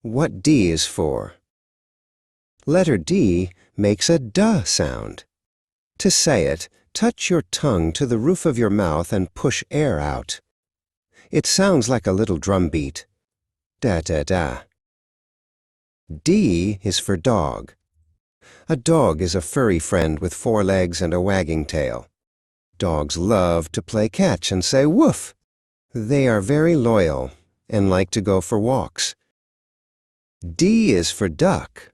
What D is for? Letter D makes a duh sound. To say it, touch your tongue to the roof of your mouth and push air out. It sounds like a little drum beat. Da-da-da. D is for dog. A dog is a furry friend with 4 legs and a wagging tail. Dogs love to play catch and say woof. They are very loyal and like to go for walks. D is for duck.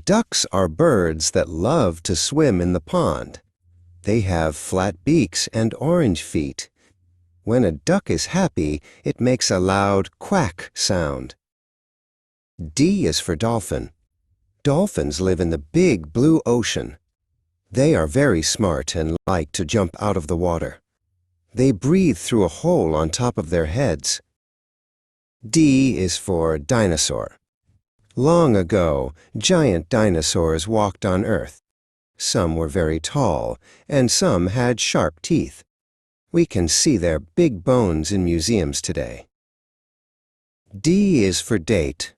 Ducks are birds that love to swim in the pond. They have flat beaks and orange feet. When a duck is happy, it makes a loud quack sound. D is for dolphin. Dolphins live in the big blue ocean. They are very smart and like to jump out of the water. They breathe through a hole on top of their heads. D is for dinosaur. Long ago, giant dinosaurs walked on Earth. Some were very tall, and some had sharp teeth. We can see their big bones in museums today. D is for date.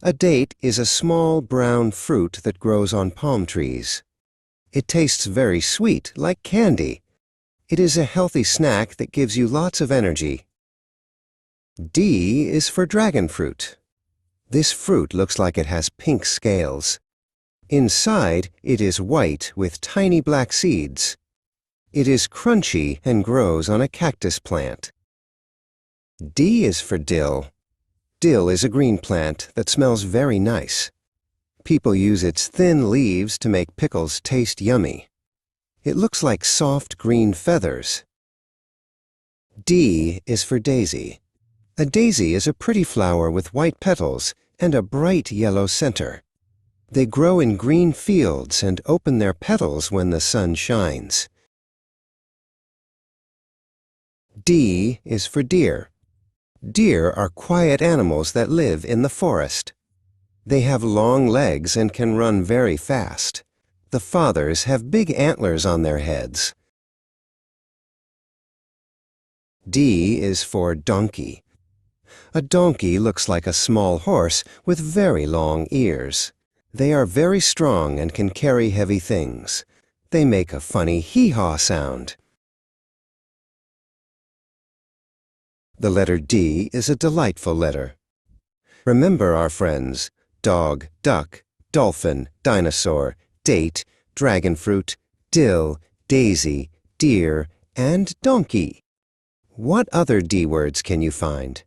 A date is a small brown fruit that grows on palm trees. It tastes very sweet, like candy. It is a healthy snack that gives you lots of energy. D is for dragonfruit. This fruit looks like it has pink scales. Inside, it is white with tiny black seeds. It is crunchy and grows on a cactus plant. D is for dill. Dill is a green plant that smells very nice. People use its thin leaves to make pickles taste yummy. It looks like soft green feathers. D is for daisy. A daisy is a pretty flower with white petals and a bright yellow center. They grow in green fields and open their petals when the sun shines. D is for deer. Deer are quiet animals that live in the forest. They have long legs and can run very fast. The fathers have big antlers on their heads. D is for donkey. A donkey looks like a small horse with very long ears. They are very strong and can carry heavy things. They make a funny hee-haw sound. The letter D is a delightful letter. Remember our friends: dog, duck, dolphin, dinosaur, date, dragonfruit, dill, daisy, deer, and donkey. What other D words can you find?